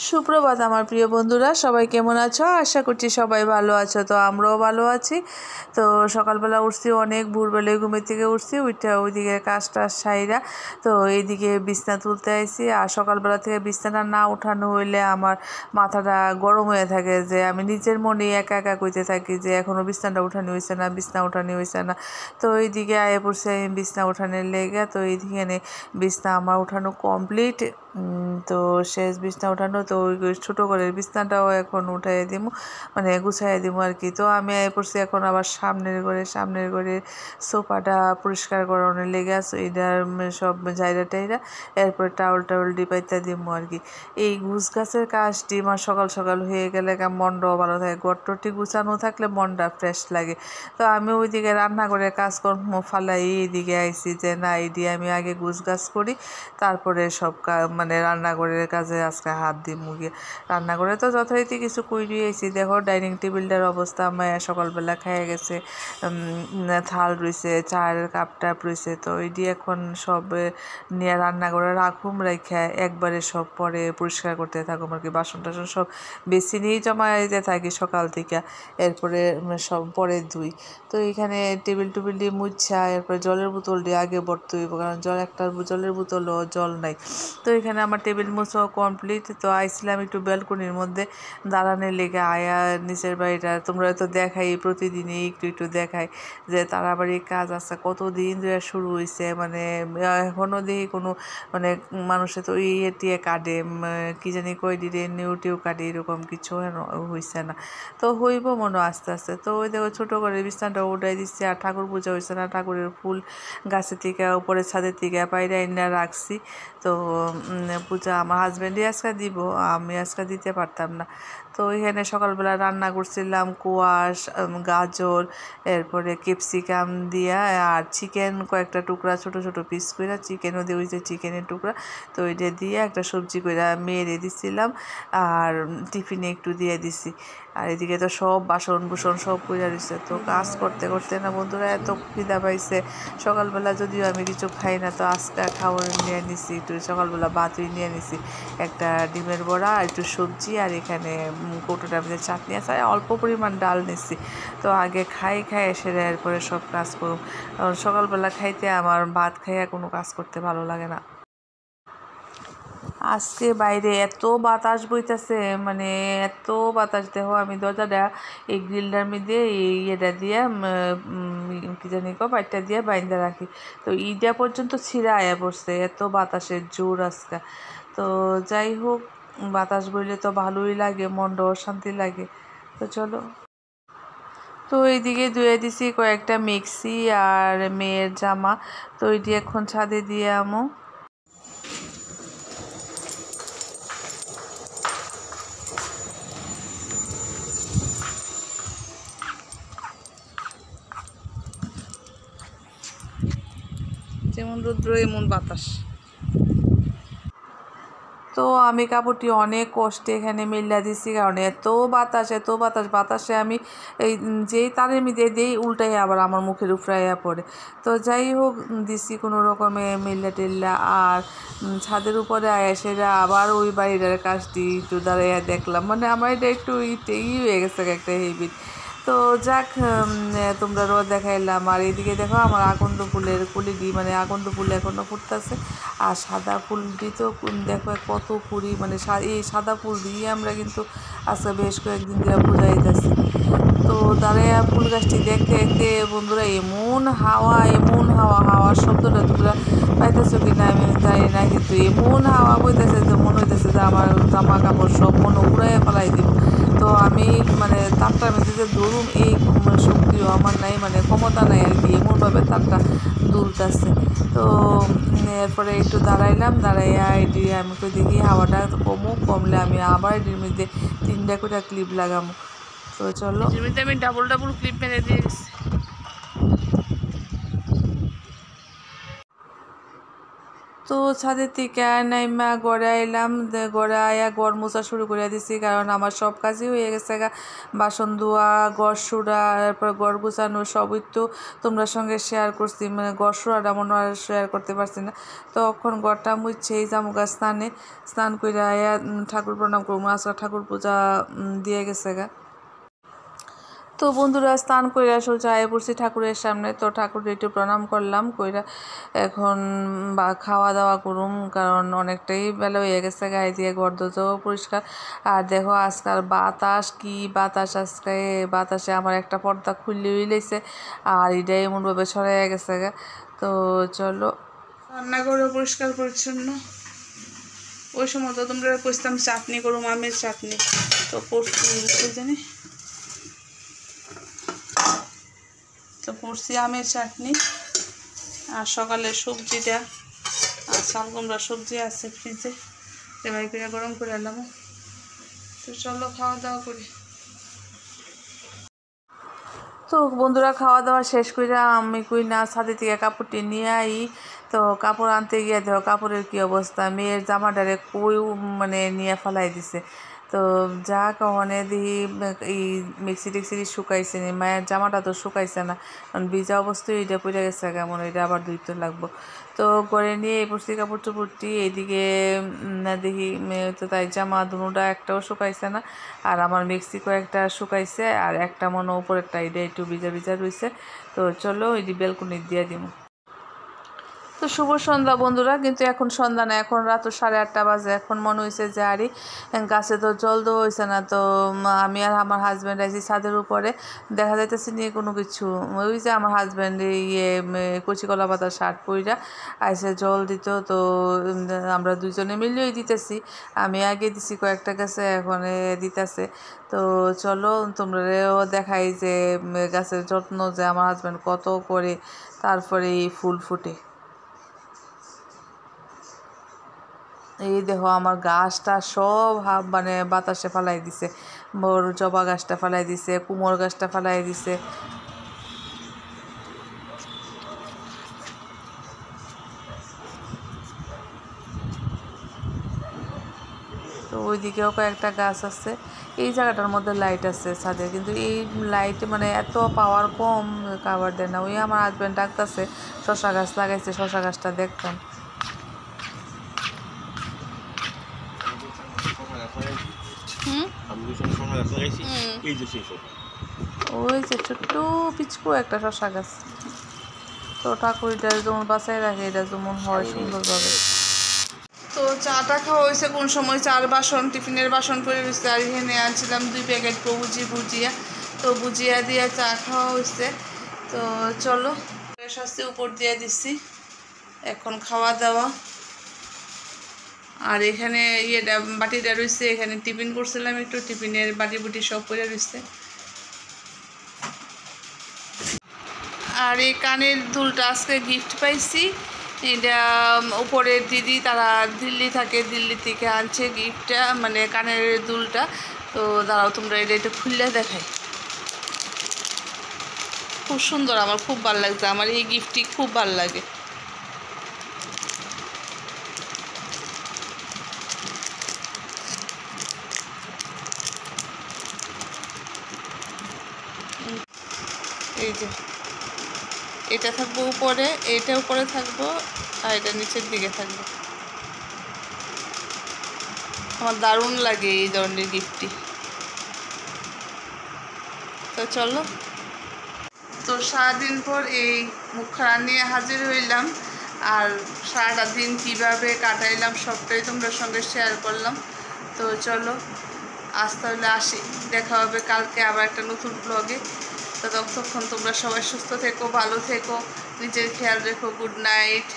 সুপ্রভাত আমার প্রিয় বন্ধুরা, সবাই কেমন আছো? আশা করছি সবাই ভালো আছো। তো আমরাও ভালো আছি। তো সকালবেলা উঠছি, অনেক ভোরবেলায় ঘুমের থেকে উঠছি, ওইটা ওইদিকে কাজটা সাইরা তো এইদিকে বিছনা তুলতে আইছি। আর সকালবেলা থেকে বিছনাটা না উঠানো হইলে আমার মাথাটা গরম হয়ে থাকে, যে আমি নিজের মনে একা একা কইতে থাকি যে এখনও বিছনাটা উঠানি হয়েছে না, বিছনা উঠানি হয়েছে না। তো এইদিকে আয়ে পড়ছি আমি বিছনা উঠানের লেগে। তো এইদিকে বিছনা আমার উঠানো কমপ্লিট। তো শেষ বিছনা উঠানো, তো ওই ছোটো করে বিছনাটাও এখন উঠাই দিব, মানে গুছাই দিব আর কি। তো আমি পড়ছি এখন আবার সামনের ঘরে সোফাটা পরিষ্কার করানোর লেগে আছে, এটার সব জায়গা টাইরা এরপর টাউল ডিপাইতে দিব আর কি। এই গুছ গাছের কাজটি আমার সকাল সকাল হয়ে গেলে মনটাও ভালো থাকে, গট্টটি গুছানো থাকলে মনটা ফ্রেশ লাগে। তো আমি ওইদিকে রান্না করে কাজকর্ম ফালাই এইদিকে আইছি যে না, এই দিয়ে আমি আগে গুছ গাছ করি, তারপরে সব মানে রান্নাঘরের কাজে আজকে হাত দিই মুগে। রান্নাঘরে তো যথারীতি কিছু কইরি আইছি। দেখো ডাইনিং টেবিলটার অবস্থা, মায়া সকালবেলা খেয়ে গেছে, থাল রয়েছে, চায়ের কাপটা রয়েছে। তো ওই দিয়ে এখন সব নিয়ে রান্নাঘরে রাখুম, রেখে একবারে সব পরে পরিষ্কার করতে থাকুম আর কি। বাসন টাসন সব বেসিনেই জমা দিতে থাকি সকাল থেকে, এরপরে সব পরে ধুই। তো এখানে টেবিল দিয়ে মুছা, এরপরে জলের বোতল দিয়ে আগে ভরতে হইব, কারণ জলের বোতলও জল নাই। তো এখানে আমার টেবিল মুছাও কমপ্লিট। তো আইছিলাম একটু ব্যালকনির মধ্যে দাঁড়ানোর লেগে। আয়া নিচের বাড়িটা তোমরা তো দেখাই, প্রতিদিনই একটু দেখাই যে তারাবাড়ির কাজ আছে, কতদিন ধরে শুরু হয়েছে, মানে এখনও দেখি কোনো মানে মানুষে তো টিয়ে কাটে, কি জানি কই দিলে নিউটিউ কাটে, এরকম কিছু হয়েছে না। তো হইব মনে আস্তে আস্তে। তো ওই দেখো ছোটো করে বিছানাটা উঠাই দিচ্ছি। আর ঠাকুর পূজা হয়েছে না, ঠাকুরের ফুল গাছের থেকে উপরে ছাদের থেকে পায়রা এনে রাখছি। তো পূজা আমার হাজব্যান্ডই আজকে দিব, আমি আজকে দিতে পারতাম না। তো এখানে সকালবেলা রান্না করছিলাম কোয়াশ, গাজর, এরপরে ক্যাপসিকাম দিয়া, আর চিকেন কয়েকটা টুকরা ছোট ছোট পিস করে, চিকেনও দিয়ে ওইছে চিকেনের টুকরা, তো ওইটা দিয়ে একটা সবজি করে মেরে দিছিলাম, আর টিফিনে একটু দিয়ে দিছি। আর এদিকে তো সব বাসন বুসন সব পড়ে রয়েছে। তো কাজ করতে করতে না বন্ধুরা এত খিদা পাইছে। সকালবেলা যদিও আমি কিছু খাই না, তো আজকে খাবার নিয়ে নিছি, একটু সকালবেলা ভাতই নিয়ে নিছি, একটা ডিমের বড়া, একটু সবজি, আর এখানে কৌটোটার মধ্যে চাটনি আছে, অল্প পরিমাণ ডাল নিছি। তো আগে খাই সেরে এরপরে সব কাজ করুম, কারণ সকালবেলা খাইতে আমার ভাত খাইয়া কোনো কাজ করতে ভালো লাগে না। আজকে বাইরে এত বাতাস বইতেছে, মানে এত বাতাস। দেখো আমি দরজাটা এই গ্রিলটার মধ্যে ইয়েটা দিয়ে কি জানি পাইটটা দিয়ে বাইন্দা রাখি, তো ইটা পর্যন্ত ছিঁড়া আয়া পড়ছে, এত বাতাসের জোর আজকে। তো যাই হোক, বাতাস বইলে তো ভালোই লাগে, মনটাও শান্তি লাগে। তো চলো। তো এইদিকে ধুয়ে দিছি কয়েকটা মিক্সি আর মেয়ের জামা, তো ওইটি এখন ছাদে দিয়ে আমো। যেমন রৌদ্র এমন বাতাস। তো আমি কাপড়টি অনেক কষ্টে এখানে মেলা দিছি, কারণ এত বাতাসে আমি এই যেই তারের মধ্যে দিয়েই উল্টাই আবার আমার মুখের উপরাইয়া পড়ে। তো যাই হোক, দিছি কোনো রকমে মেলা টেল্লা। আর ছাদের উপরে সেটা আবার ওই বাড়িটার কাজটি একটু দাঁড়াইয়া দেখলাম, মানে আমার এটা একটু হয়ে গেছে একটা হেবিট। তো যাক, তোমরা রোদ দেখাইলাম। আর এদিকে দেখো আমার আকন্দ ফুলের কুলিটি, মানে আকন্দ ফুল এখনও ফুটতেছে। আর সাদা ফুলটি তো দেখো কত কুড়ি, মানে এই সাদা ফুল দিয়ে আমরা কিন্তু আজকে বেশ কয়েকদিন ধরে বুঝাইতেছি। তো দাঁড়াইয়া ফুল গাছটি দেখতে দেখতে বন্ধুরা হাওয়ার শব্দটা তোমরা পাইতেছো কি না আমি জানি না, কিন্তু এমন হাওয়া বইতেছে যে মনে হইতেছে যে আমার জামা কাপড় সব মনে উড়াইয়া ফেলাই দিব। তো আমি মানে তারটার মধ্যে যে ধরুম এই শক্তিও আমার নাই, মানে ক্ষমতা নাই আর কি, এমনভাবে তারটা দুলতেছে। তো এরপরে একটু দাঁড়াইয়া এটি আমি দেখি হাওয়াটা কমলে আমি আবার এটির মধ্যে 3টা করে ক্লিপ লাগাবো। তো চলো, এটির মধ্যে আমি ডাবল ক্লিপ মেরে দিয়ে গেছি। তো তো ছাদের থেকে নাইমা গড়ে আইলাম, গড়ে আয়া গড় মোছা শুরু করে দিছি, কারণ আমার সব কাজই হয়ে গেছে গা। বাসন ধোয়া, গড় সুড়া, তারপর গড় গুছানো সবই তো তোমরা সঙ্গে শেয়ার করছি, মানে গড় সুড়াটা মনে হয় শেয়ার করতে পারছি না। তখন গড়টা মুছেই জামুগা স্নান করে আয়া ঠাকুর প্রণাম করবো, আজকে ঠাকুর পূজা দিয়ে গেছে গা। তো বন্ধুরা স্নান কইরা সোজা আয় পড়ছি ঠাকুরের সামনে। তো ঠাকুর একটু প্রণাম করলাম, কইরা এখন খাওয়া দাওয়া করুম, কারণ অনেকটাই বেলা হয়ে গেছে। গায়ে দিয়ে ঘর দোজাও পরিষ্কার। আর দেখো আজকাল বাতাস, কি বাতাস আজকে, বাতাসে আমার একটা পর্দা খুললে হইলেছে, আর এটাই এমনভাবে ছড়াই গেছে গা। তো চলো রান্নাঘরও পরিষ্কার পরিচ্ছন্ন। ওই সময় তো তোমরা কইতাম চাটনি করুম, আমের চাটনি, তো জানি তো করছি আমের চাটনি। আর সকালে সবজিটা, আর চাল কুমড়া সবজি আছে ফ্রিজে, এবার করে গরম করে এলাম। তো চলো খাওয়া দাওয়া করি। তো বন্ধুরা খাওয়া দাওয়া শেষ করে আমি কই না ছাদে থেকে কাপড়টি নিয়ে আই। তো কাপড় আনতে গিয়ে দেখো কাপড়ের কী অবস্থা, মেয়ের জামাটারে কই মানে নিয়ে ফেলাই দিছে। তো যা কখনে দেখি এই মিক্সি টিক্সি শুকাইছে নি, মায়ের জামাটা তো শুকাইছে না, কারণ ভিজা অবস্থায় এটা পড়ে গেছে কেমন, এটা আবার ধুইতে লাগবো। তো করে নিয়ে এই পড়ছি কাপড় চোপড়টি, এইদিকে দেখি তো তাই জামা দুটা একটাও শুকাইছে না, আর আমার মিক্সি কয়েকটা শুকাইছে, আর একটা মনে উপর একটা এটা একটু ভিজা ভিজা রয়েছে। তো চলো এটি বেলকুনি দিয়ে দিব। তো শুভ সন্ধ্যা বন্ধুরা, কিন্তু এখন সন্ধ্যা না, এখন রাত 8:30 বাজে। এখন মনে হয়েছে যে আরই গাছে তো জল দেওয়া হয়েছে না। তো আমি আর আমার হাজব্যান্ড আছি ছাদের উপরে, দেখা যাইতেছে নিয়ে কোনো কিছু। ওই যে আমার হাজব্যান্ড কচি কলা পাতা শার্ট পইরা আইসে জল দিত। তো আমরা দুজনে মিলিয়েই দিতেছি, আমি আগে দিছি কয়েকটা গাছে, এখন দিতেছে। তো চলো তোমরাও দেখাই যে গাছের যত্ন যে আমার হাজব্যান্ড কত করে, তারপরে এই ফুল ফুটে। এই দেখো আমার গাছটা সব মানে বাতাসে ফালাই দিছে, মোর জবা গাছটা ফালাই দিছে, কুমড় গাছটা ফালাই দিছে। তো ওইদিকেও কয়েকটা গাছ আছে। এই জায়গাটার মধ্যে লাইট আছে ছাদে, কিন্তু এই লাইট মানে এত পাওয়ার কম, কাভার দেয় না। ওই আমার হাজব্যান্ড ডাকতেছে শশা গাছ লাগাইছে, শশা গাছটা দেখতাম। ওই যে ছোট্ট পিচকু একটা শশা গাছ। তো ঠাকুরটা যেমন বাঁচাই রাখে, এটা যেমন হয় সুন্দরভাবে। তো চাটা খাওয়া হয়েছে কোন সময়, চার বাসন টিফিনের বাসন করে রয়েছে। আর এখানে আনছিলাম 2 প্যাকেট ভুজিয়া, তো ভুজিয়া দিয়ে চা খাওয়া হয়েছে। তো চলো শাস্তি উপর দিয়ে দিচ্ছি, এখন খাওয়া দাওয়া। আর এখানে ইয়েটা বাটিটা রয়েছে, এখানে টিফিন করছিলাম একটু, টিফিনের বাটি বুটি সব করে রয়েছে। আর এই কানের দুলটা আজকে গিফট পাইছি, এটা উপরের দিদি, তারা দিল্লি থাকে, দিল্লি থেকে আনছে গিফটটা, মানে কানের দুলটা। তো দাঁড়াও তোমরা এটা একটু খুললে দেখাই, খুব সুন্দর, আমার খুব ভালো লাগছে, আমার এই গিফটটি খুব ভালো লাগে। এই যে এটা থাকবো উপরে, এইটা উপরে থাকবো, আর এটা নিচের দিকে থাকবো। আমার দারুণ লাগে এই ধরনের গিফটটি। তো চলো, তো সারাদিন পর এই মুখখানা নিয়ে হাজির হইলাম, আর সারাটা দিন কীভাবে কাটাইলাম সবটাই তোমরা সঙ্গে শেয়ার করলাম। তো চলো আজ তাহলে আসি, দেখা হবে কালকে আবার একটা নতুন ব্লগে। তো ততক্ষণ তোমরা সবাই সুস্থ থেকো, ভালো থেকো, নিজের খেয়াল রেখো। Good night.